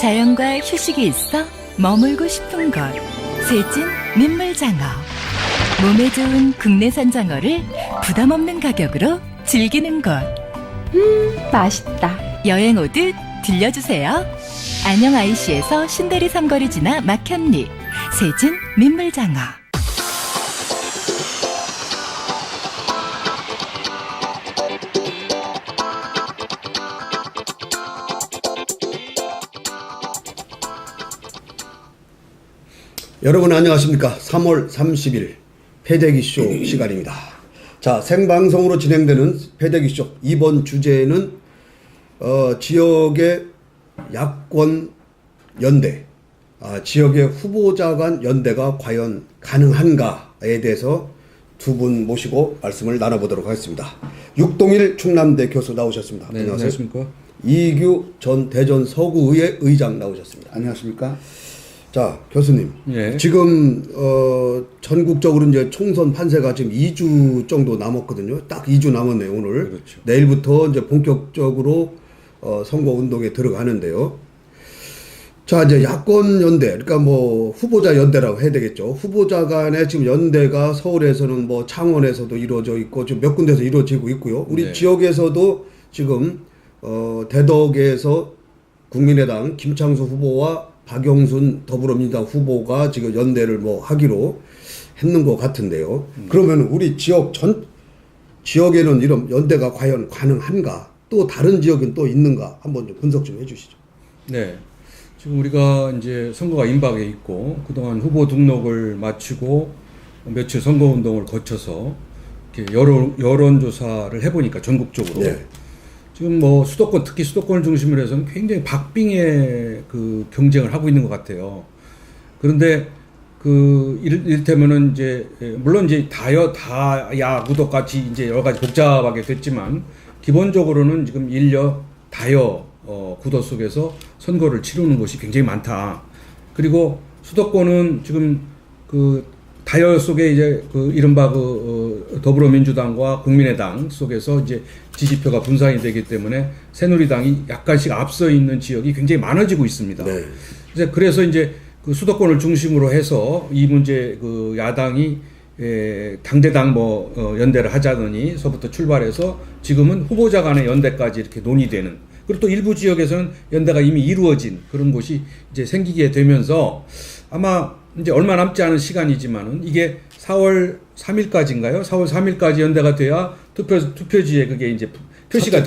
자연과 휴식이 있어 머물고 싶은 곳. 세진 민물장어. 몸에 좋은 국내산 장어를 부담 없는 가격으로 즐기는 곳. 맛있다. 여행 오듯 들려주세요. 안녕 IC에서 신대리 삼거리 지나 막현리. 세진 민물장어. 여러분 안녕하십니까. 3월 30일 패대기쇼 시간입니다. 자, 생방송으로 진행되는 패대기쇼 이번 주제는 지역의 야권 연대, 지역의 후보자 간 연대가 과연 가능한가에 대해서 두 분 모시고 말씀을 나눠보도록 하겠습니다. 육동일 충남대 교수 나오셨습니다. 네, 안녕하십니까. 이규 전 대전 서구의회 의장 나오셨습니다. 안녕하십니까. 자, 교수님. 예. 지금 전국적으로 이제 총선 판세가 지금 2주 정도 남았거든요. 딱 2주 남았네요, 오늘. 그렇죠. 내일부터 이제 본격적으로 선거 운동에 들어가는데요. 자, 이제 야권 연대, 그러니까 뭐 후보자 연대라고 해야 되겠죠. 후보자 간의 지금 연대가 서울에서는 뭐 창원에서도 이루어져 있고 지금 몇 군데서 이루어지고 있고요. 우리 네. 지역에서도 지금 대덕에서 국민의당 김창수 후보와 박영순 더불어민주당 후보가 지금 연대를 뭐 하기로 했는 것 같은데요. 그러면 우리 지역에는 이런 연대가 과연 가능한가? 또 다른 지역은 또 있는가? 한번 좀 분석 좀 해주시죠. 네. 지금 우리가 이제 선거가 임박해 있고 그동안 후보 등록을 마치고 며칠 선거 운동을 거쳐서 이렇게 여론조사를 해보니까 전국적으로 네. 지금 뭐 수도권, 특히 수도권을 중심으로 해서는 굉장히 박빙의 그 경쟁을 하고 있는 것 같아요. 그런데 이를테면은 이제 물론 이제 다야 구도 같이 이제 여러 가지 복잡하게 됐지만 기본적으로는 지금 일여 다여 구도 속에서 선거를 치르는 것이 굉장히 많다. 그리고 수도권은 지금 그 다여 속에 이제 그 이른바 더불어민주당과 국민의당 속에서 이제 지지표가 분산이 되기 때문에 새누리당이 약간씩 앞서 있는 지역이 굉장히 많아지고 있습니다. 네. 그래서 이제 그 수도권을 중심으로 해서 이 문제 그 야당이 당대당 연대를 하자더니서부터 출발해서 지금은 후보자 간의 연대까지 이렇게 논의되는, 그리고 또 일부 지역에서는 연대가 이미 이루어진 그런 곳이 이제 생기게 되면서 아마 이제 얼마 남지 않은 시간이지만은 이게 4월 3일까지인가요? 4월 3일까지 연대가 돼야 투표지에 그게 이제 표시가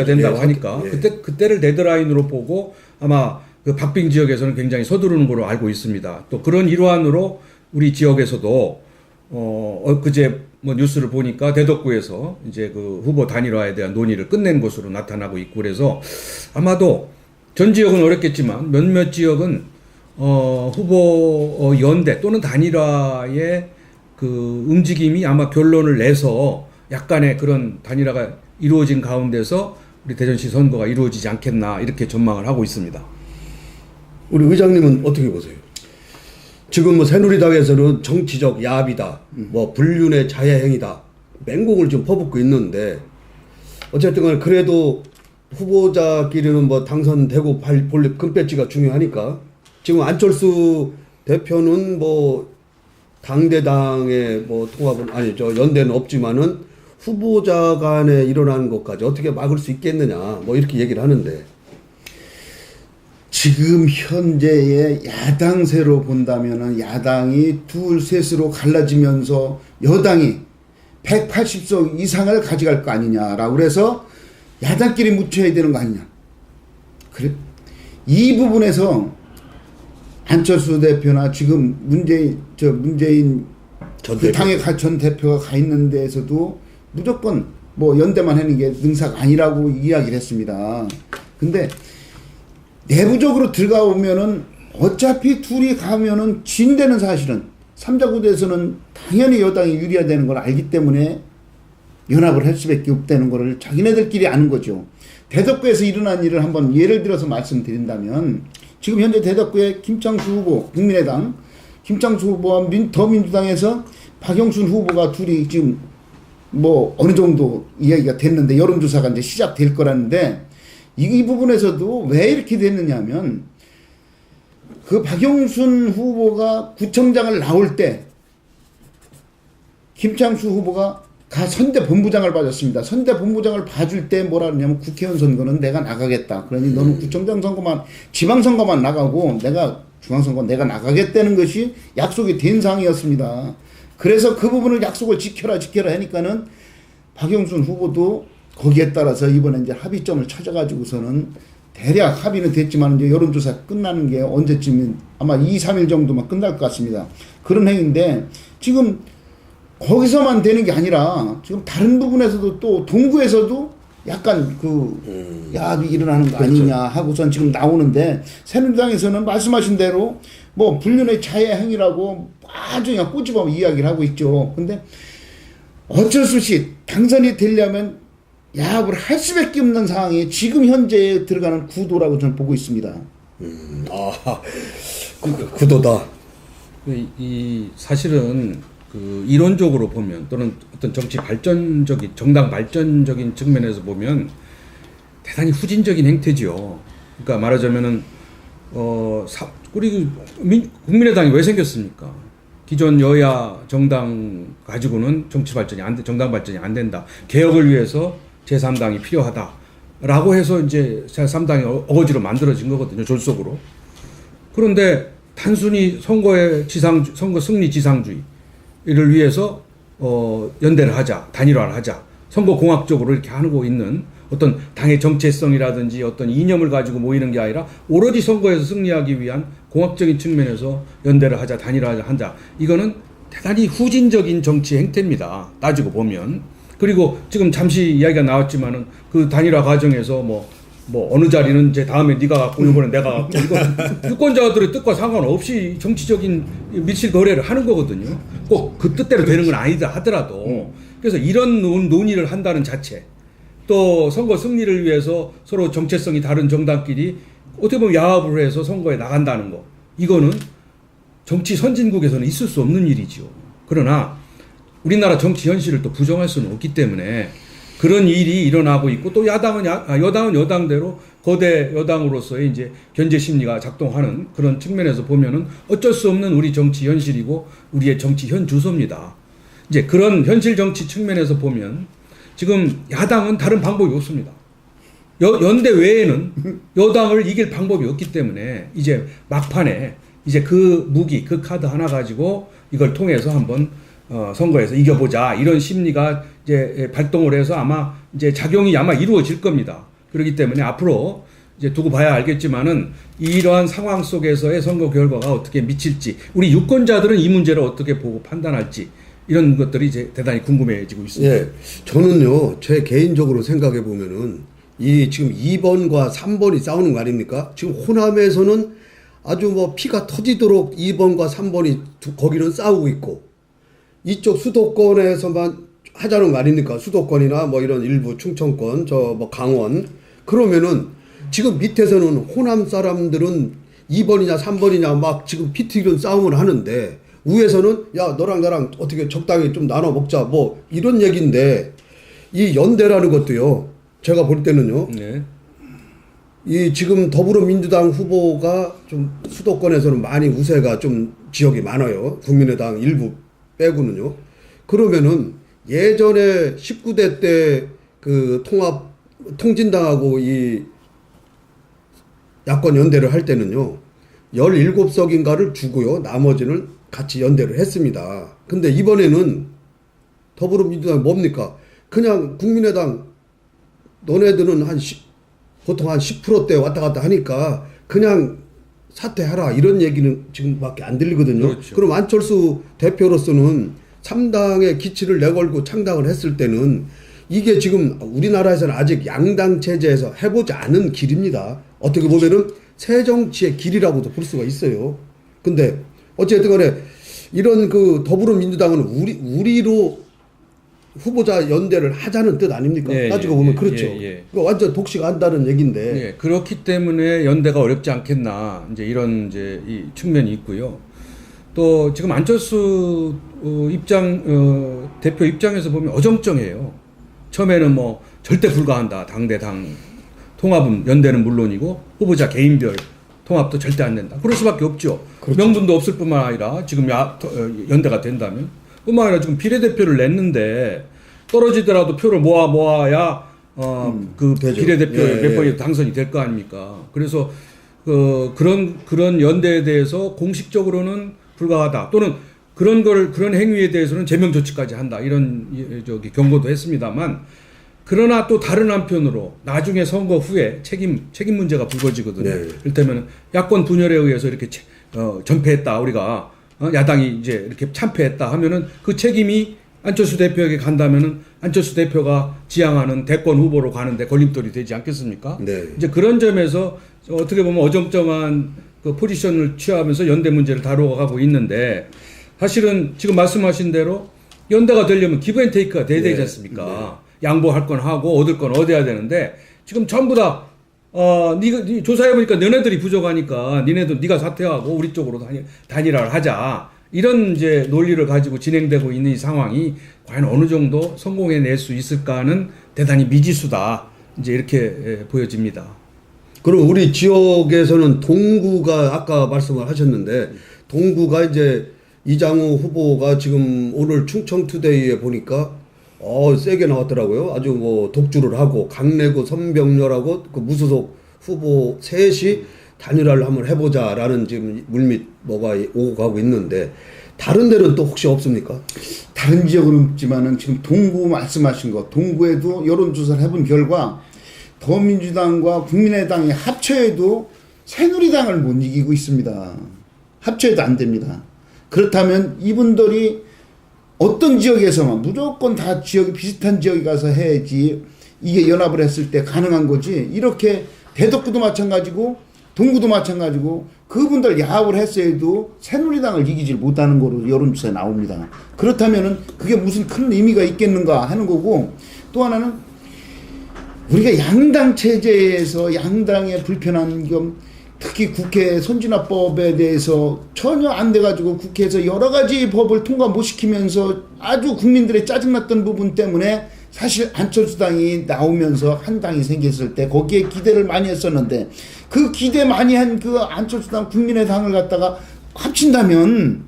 된다고 하니까 예. 그때를 데드라인으로 보고 아마 그 박빙 지역에서는 굉장히 서두르는 걸로 알고 있습니다. 또 그런 일환으로 우리 지역에서도 그제 뭐 뉴스를 보니까 대덕구에서 이제 그 후보 단일화에 대한 논의를 끝낸 것으로 나타나고 있고, 그래서 아마도 전 지역은 어렵겠지만 몇몇 지역은 후보 연대 또는 단일화의 그 움직임이 아마 결론을 내서 약간의 그런 단일화가 이루어진 가운데서 우리 대전시 선거가 이루어지지 않겠나 이렇게 전망을 하고 있습니다. 우리 의장님은 어떻게 보세요? 지금 뭐 새누리당에서는 정치적 야합이다, 뭐 불륜의 자해행위다, 맹공을 좀 퍼붓고 있는데 어쨌든 간에 그래도 후보자끼리는 뭐 당선되고 본래 금배지가 중요하니까 지금 안철수 대표는 뭐 당대당의 뭐 통합은 연대는 없지만은 후보자 간에 일어나는 것까지 어떻게 막을 수 있겠느냐 뭐 이렇게 얘기를 하는데, 지금 현재의 야당세로 본다면은 야당이 둘 셋으로 갈라지면서 여당이 180석 이상을 가져갈 거 아니냐라고 그래서 야당끼리 묻혀야 되는 거 아니냐. 그래. 이 부분에서 안철수 대표나 지금 문재인 그 당의 전 대표가 가 있는 데에서도 무조건 뭐 연대만 하는 게 능사가 아니라고 이야기를 했습니다. 근데 내부적으로 들어가 보면은 어차피 둘이 가면은 진대는 사실은 3자 구도에서는 당연히 여당이 유리하다는 걸 알기 때문에 연합을 할 수밖에 없다는 거를 자기네들끼리 아는 거죠. 대덕구에서 일어난 일을 한번 예를 들어서 말씀드린다면, 지금 현재 대덕구의 김창수 후보, 국민의당 김창수 후보와 더민주당에서 박영순 후보가 둘이 지금 뭐 어느 정도 이야기가 됐는데, 여론조사가 이제 시작될 거라는데, 이 부분에서도 왜 이렇게 됐느냐면 그 박영순 후보가 구청장을 나올 때 김창수 후보가 선대본부장을 봐줬습니다. 선대본부장을 봐줄 때 뭐라 그러냐면 국회의원 선거는 내가 나가겠다. 그러니 너는 구청장 선거만 지방선거만 나가고 내가 중앙선거 내가 나가겠다는 것이 약속이 된 상황이었습니다. 그래서 그 부분을 약속을 지켜라 하니까는 박영순 후보도 거기에 따라서 이번에 이제 합의점을 찾아가지고서는 대략 합의는 됐지만 이제 여론조사 끝나는 게 언제쯤인 아마 2, 3일 정도만 끝날 것 같습니다. 그런 행위인데 지금 거기서만 되는 게 아니라 지금 다른 부분에서도 또 동구에서도 약간 그 야합이 일어나는 거 아니냐 하고선 지금 나오는데 새누리당에서는 말씀하신 대로 뭐 불륜의 자해 행위라고 아주 그냥 꼬집어 이야기를 하고 있죠. 근데 어쩔 수 없이 당선이 되려면 야합을 할 수밖에 없는 상황이 지금 현재 들어가는 구도라고 저는 보고 있습니다. 구도다. 이 사실은 그 이론적으로 보면 또는 어떤 정치 발전적인 정당 발전적인 측면에서 보면 대단히 후진적인 행태죠. 그러니까 말하자면은 우리 국민의당이 왜 생겼습니까? 기존 여야 정당 가지고는 정치 발전이 정당 발전이 안 된다. 개혁을 위해서 제3당이 필요하다라고 해서 이제 제3당이 어거지로 만들어진 거거든요. 졸속으로. 그런데 단순히 선거 승리 지상주의를 위해서 연대를 하자, 단일화를 하자, 선거 공학적으로 이렇게 하고 있는 어떤 당의 정체성이라든지 어떤 이념을 가지고 모이는 게 아니라 오로지 선거에서 승리하기 위한 공학적인 측면에서 연대를 하자, 단일화를 하자. 이거는 대단히 후진적인 정치 행태입니다. 따지고 보면. 그리고 지금 잠시 이야기가 나왔지만은 그 단일화 과정에서 뭐 어느 자리는 이제 다음에 네가 갖고 이번에 내가 갖고 이거 유권자들의 뜻과 상관없이 정치적인 밀실 거래를 하는 거거든요. 꼭 그 뜻대로 되는 건 아니다 하더라도 그래서 이런 논의를 한다는 자체 또 선거 승리를 위해서 서로 정체성이 다른 정당끼리 어떻게 보면 야합을 해서 선거에 나간다는 거 이거는 정치 선진국에서는 있을 수 없는 일이지요. 그러나 우리나라 정치 현실을 또 부정할 수는 없기 때문에 그런 일이 일어나고 있고 또 여당은 여당대로 거대 여당으로서의 이제 견제 심리가 작동하는 그런 측면에서 보면은 어쩔 수 없는 우리 정치 현실이고 우리의 정치 현 주소입니다. 이제 그런 현실 정치 측면에서 보면 지금 야당은 다른 방법이 없습니다. 연대 외에는 여당을 이길 방법이 없기 때문에 이제 막판에 이제 그 무기, 그 카드 하나 가지고 이걸 통해서 한번 선거에서 이겨보자 이런 심리가 이제 발동을 해서 아마 이제 작용이 아마 이루어질 겁니다. 그렇기 때문에 앞으로 이제 두고 봐야 알겠지만은 이러한 상황 속에서의 선거 결과가 어떻게 미칠지 우리 유권자들은 이 문제를 어떻게 보고 판단할지 이런 것들이 이제 대단히 궁금해지고 있습니다. 예, 저는요 제 개인적으로 생각해 보면은 이 지금 2번과 3번이 싸우는 거 아닙니까? 지금 호남에서는 아주 뭐 피가 터지도록 2번과 3번이 거기는 싸우고 있고 이쪽 수도권에서만 하자는 거 아닙니까? 수도권이나 뭐 이런 일부 충청권, 저 뭐 강원. 그러면은 지금 밑에서는 호남 사람들은 2번이냐 3번이냐 막 지금 피 튀기는 싸움을 하는데 위에서는 야 너랑 나랑 어떻게 적당히 좀 나눠 먹자 뭐 이런 얘기인데 이 연대라는 것도요. 제가 볼 때는요. 네. 이 지금 더불어민주당 후보가 좀 수도권에서는 많이 우세가 좀 지역이 많아요. 국민의당 일부 빼고는요. 그러면은 예전에 19대 때 그 통진당하고 이 야권 연대를 할 때는요. 17석인가를 주고요. 나머지는 같이 연대를 했습니다. 근데 이번에는 더불어민주당 뭡니까? 그냥 국민의당 너네들은 보통 한 10%대 왔다 갔다 하니까 그냥 사퇴하라 이런 얘기는 지금밖에 안 들리거든요. 그렇죠. 그럼 안철수 대표로서는 3당의 기치를 내걸고 창당을 했을 때는 이게 지금 우리나라에서는 아직 양당 체제에서 해보지 않은 길입니다. 어떻게 보면은 새 정치의 길이라고도 볼 수가 있어요. 근데 어쨌든 간에 이런 그 더불어민주당은 우리로 후보자 연대를 하자는 뜻 아닙니까? 예, 따지고 예, 보면 예, 그렇죠. 예. 그거 완전 독식한다는 얘기인데. 예, 그렇기 때문에 연대가 어렵지 않겠나 이제 이런 이제 이 측면이 있고요. 또 지금 안철수 대표 입장에서 보면 어정쩡해요. 처음에는 뭐 절대 불가한다 당대 당 통합은 연대는 물론이고 후보자 개인별 통합도 절대 안 된다. 그럴 수밖에 없죠. 그렇죠. 명분도 없을 뿐만 아니라 지금 연대가 된다면 뿐만 아니라 지금 비례대표를 냈는데 떨어지더라도 표를 모아야 그 되죠. 비례대표에 예, 몇 예. 번이 당선이 될 거 아닙니까? 그래서 그런 연대에 대해서 공식적으로는 불가하다 또는 그런 행위에 대해서는 제명 조치까지 한다 이런 경고도 했습니다만 그러나 또 다른 한편으로 나중에 선거 후에 책임 문제가 불거지거든요. 네. 이를테면 야권 분열에 의해서 이렇게 전패했다 우리가 야당이 이제 이렇게 참패했다 하면은 그 책임이 안철수 대표에게 간다면은 안철수 대표가 지향하는 대권 후보로 가는데 걸림돌이 되지 않겠습니까? 네. 이제 그런 점에서 어떻게 보면 어정쩡한 그 포지션을 취하면서 연대 문제를 다루어가고 있는데 사실은 지금 말씀하신 대로 연대가 되려면 기브앤테이크가 돼야 되지 않습니까? 양보할 건 하고 얻을 건 얻어야 되는데 지금 전부 다 네 조사해보니까 너네들이 부족하니까 네가 사퇴하고 우리 쪽으로 단일화를 하자 이런 이제 논리를 가지고 진행되고 있는 이 상황이 과연 어느 정도 성공해낼 수 있을까는 대단히 미지수다 이제 이렇게 보여집니다. 그럼 우리 지역에서는 동구가 아까 말씀을 하셨는데 동구가 이제 이장우 후보가 지금 오늘 충청투데이에 보니까 세게 나왔더라고요. 아주 뭐 독주를 하고 강래구 선병렬하고 그 무소속 후보 셋이 단일화를 한번 해보자라는 지금 물밑 뭐가 오고 가고 있는데 다른 데는 또 혹시 없습니까? 다른 지역은 없지만은 지금 동구 말씀하신 거 동구에도 여론조사를 해본 결과 더민주당과 국민의당이 합쳐해도 새누리당을 못 이기고 있습니다. 합쳐해도 안 됩니다. 그렇다면 이분들이 어떤 지역에서만 무조건 다 지역이 비슷한 지역에 가서 해야지 이게 연합을 했을 때 가능한 거지 이렇게 대덕구도 마찬가지고 동구도 마찬가지고 그분들 야합을 했어도 새누리당을 이기질 못하는 거로 여론조사에 나옵니다. 그렇다면은 그게 무슨 큰 의미가 있겠는가 하는 거고 또 하나는 우리가 양당 체제에서 양당의 불편한 점 특히 국회 선진화법에 대해서 전혀 안 돼가지고 국회에서 여러 가지 법을 통과 못 시키면서 아주 국민들의 짜증났던 부분 때문에 사실 안철수당이 나오면서 한 당이 생겼을 때 거기에 기대를 많이 했었는데 그 기대 많이 한 그 안철수당 국민의당을 갖다가 합친다면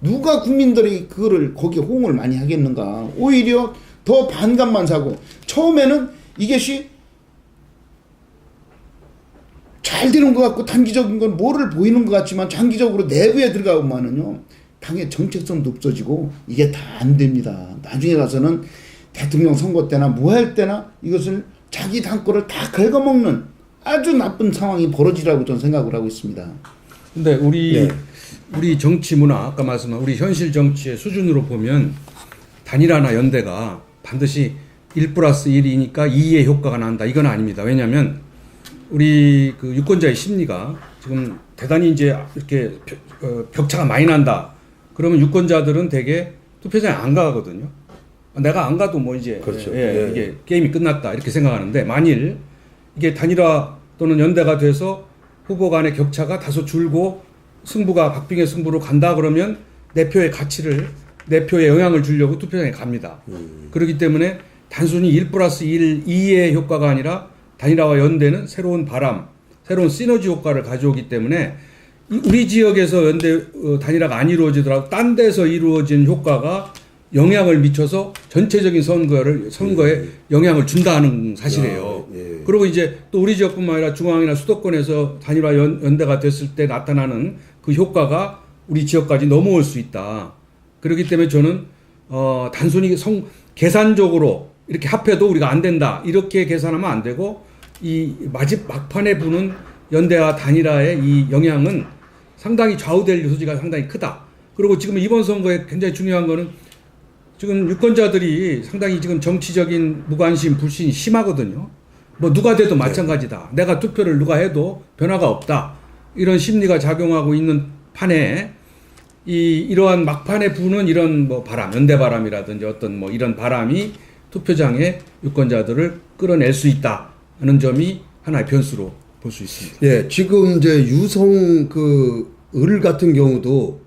누가 국민들이 그거를 거기에 호응을 많이 하겠는가. 오히려 더 반감만 사고 처음에는 이것이 잘 되는 것 같고 단기적인 건 뭐를 보이는 것 같지만 장기적으로 내부에 들어가보면은요 당의 정체성도 없어지고 이게 다 안 됩니다. 나중에 가서는 대통령 선거 때나 뭐 할 때나 이것을 자기 당 거를 다 긁어먹는 아주 나쁜 상황이 벌어지라고 저는 생각을 하고 있습니다. 근데 우리 정치 문화 아까 말씀한 우리 현실 정치의 수준으로 보면 단일화나 연대가 반드시 1+1이니까 2의 효과가 난다 이건 아닙니다. 왜냐하면 우리 그 유권자의 심리가 지금 대단히 이제 이렇게 격차가 많이 난다. 그러면 유권자들은 대개 투표장에 안 가거든요. 내가 안 가도 뭐 이제 그렇죠. 이게 게임이 끝났다 이렇게 생각하는데 만일 이게 단일화 또는 연대가 돼서 후보 간의 격차가 다소 줄고 승부가 박빙의 승부로 간다 그러면 내 표의 가치를 내 표에 영향을 주려고 투표장에 갑니다. 그렇기 때문에 단순히 1+1, 2의 효과가 아니라 단일화와 연대는 새로운 바람, 새로운 시너지 효과를 가져오기 때문에 우리 지역에서 연대 단일화가 안 이루어지더라도 딴 데서 이루어진 효과가 영향을 미쳐서 전체적인 선거에 영향을 준다는 사실이에요. 그리고 이제 또 우리 지역뿐만 아니라 중앙이나 수도권에서 단일화 연대가 됐을 때 나타나는 그 효과가 우리 지역까지 넘어올 수 있다. 그렇기 때문에 저는 단순히 계산적으로 이렇게 합해도 우리가 안 된다. 이렇게 계산하면 안 되고 이 막판에 부는 연대와 단일화의 이 영향은 상당히 좌우될 소지가 상당히 크다. 그리고 지금 이번 선거에 굉장히 중요한 거는 지금 유권자들이 상당히 지금 정치적인 무관심, 불신이 심하거든요. 뭐 누가 돼도 마찬가지다. 내가 투표를 누가 해도 변화가 없다. 이런 심리가 작용하고 있는 판에 이러한 막판에 부는 이런 뭐 바람, 연대 바람이라든지 어떤 뭐 이런 바람이 투표장에 유권자들을 끌어낼 수 있다는 점이 하나의 변수로 볼 수 있습니다. 예, 지금 이제 유성 을 같은 경우도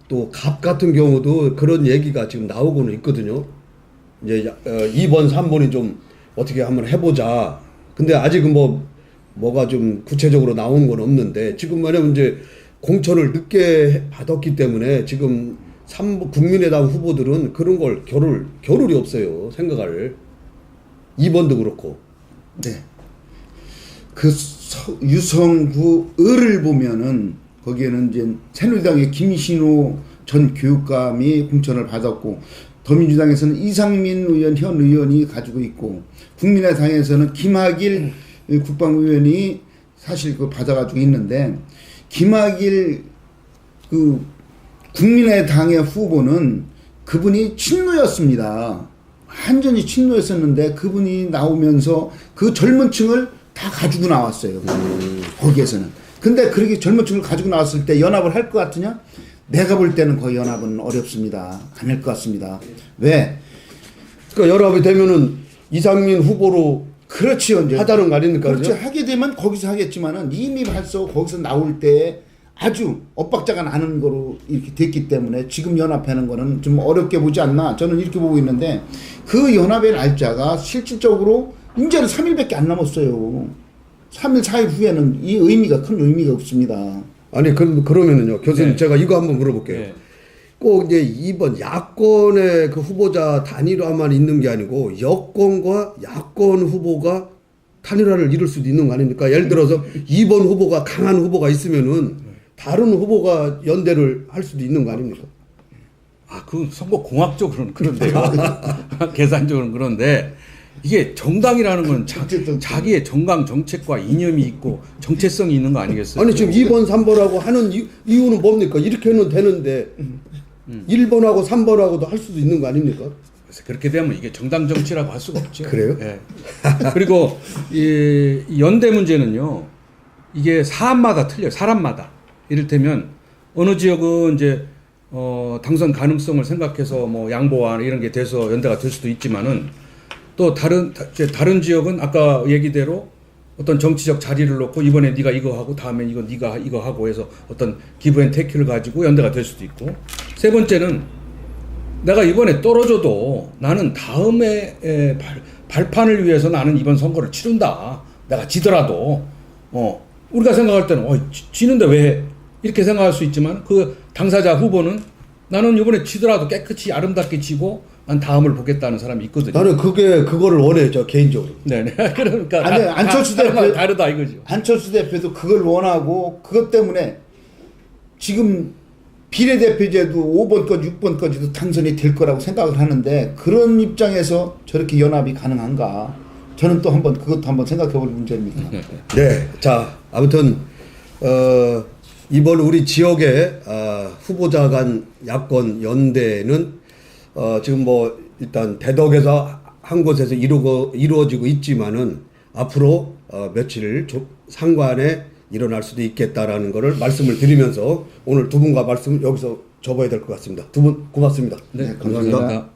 또 갑 같은 경우도 그런 얘기가 지금 나오고는 있거든요. 이제 2번, 3번이 좀 어떻게 한번 해보자. 근데 아직은 뭐가 좀 구체적으로 나오는 건 없는데 지금 왜냐면 이제 공천을 늦게 받았기 때문에 지금 국민의당 후보들은 그런 걸 겨를이 없어요. 생각할 2번도 그렇고. 네. 그 유성구 을을 보면은 거기에는 이제 새누리당의 김신호 전 교육감이 공천을 받았고 더민주당에서는 이상민 의원 현 의원이 가지고 있고 국민의당에서는 김학일 국방의원이 사실 그 받아가지고 있는데 김학일 그 국민의당의 후보는 그분이 친노였습니다. 완전히 친노였었는데 그분이 나오면서 그 젊은 층을 다 가지고 나왔어요. 거기에서는. 근데 그렇게 젊은 층을 가지고 나왔을 때 연합을 할 것 같으냐? 내가 볼 때는 거의 연합은 어렵습니다. 안 할 것 같습니다. 왜? 그러니까 연합이 되면은 이상민 후보로 그렇지요. 이제 하자는 거 아닙니까? 그렇죠. 그죠? 하게 되면 거기서 하겠지만은 이미 벌써 거기서 나올 때 아주 엇박자가 나는 거로 이렇게 됐기 때문에 지금 연합하는 거는 좀 어렵게 보지 않나 저는 이렇게 보고 있는데 그 연합의 날짜가 실질적으로 이제는 3일밖에 안 남았어요. 3일, 4일 후에는 이 의미가 큰 의미가 없습니다. 아니 그러면은요 교수님 네. 제가 이거 한번 물어볼게요. 네. 꼭 이제 이번 야권의 그 후보자 단일화만 있는 게 아니고 여권과 야권 후보가 단일화를 이룰 수도 있는 거 아닙니까? 예를 들어서 2번 후보가 강한 후보가 있으면은 다른 후보가 연대를 할 수도 있는 거 아닙니까? 아, 그 선거 공학적으로는 그런데요. 계산적으로는 그런데 이게 정당이라는 건 자기의 정강 정책과 이념이 있고 정체성이 있는 거 아니겠어요? 아니 지금 2번, 3번하고 하는 이유는 뭡니까? 이렇게는 되는데 1번하고 3번하고도 할 수도 있는 거 아닙니까? 그래서 그렇게 되면 이게 정당 정치라고 할 수가 없죠. 그래요? 예. 그리고 이 연대 문제는요. 이게 사안마다 틀려요. 사람마다. 이를테면 어느 지역은 이제 당선 가능성을 생각해서 뭐 양보와 이런 게 돼서 연대가 될 수도 있지만은 또 다른 지역은 아까 얘기대로 어떤 정치적 자리를 놓고 이번에 네가 이거 하고 다음에 이거 네가 이거 하고 해서 어떤 기브앤테이크를 가지고 연대가 될 수도 있고 세 번째는 내가 이번에 떨어져도 나는 다음에 발판을 위해서 나는 이번 선거를 치른다. 내가 지더라도 우리가 생각할 때는 지는데 왜 이렇게 생각할 수 있지만 그 당사자 후보는 나는 이번에 지더라도 깨끗이 아름답게 지고 난 다음을 보겠다는 사람이 있거든요. 나는 그거를 원해요, 저 개인적으로. 네네. 그러니까 아니, 안철수 대표 다르다 이거죠. 안철수 대표도 그걸 원하고 그것 때문에 지금 비례대표제도 5번까지 6번까지도 당선이 될 거라고 생각을 하는데 그런 입장에서 저렇게 연합이 가능한가? 저는 또 그것도 한번 생각해 볼 문제입니다. 네, 자 아무튼 이번 우리 지역의 후보자 간 야권 연대는 지금 뭐 일단 대덕에서 한 곳에서 이루어지고 있지만은 앞으로 며칠 상관에 일어날 수도 있겠다라는 것을 말씀을 드리면서 오늘 두 분과 말씀 여기서 접어야 될 것 같습니다. 두 분 고맙습니다. 네, 감사합니다. 감사합니다.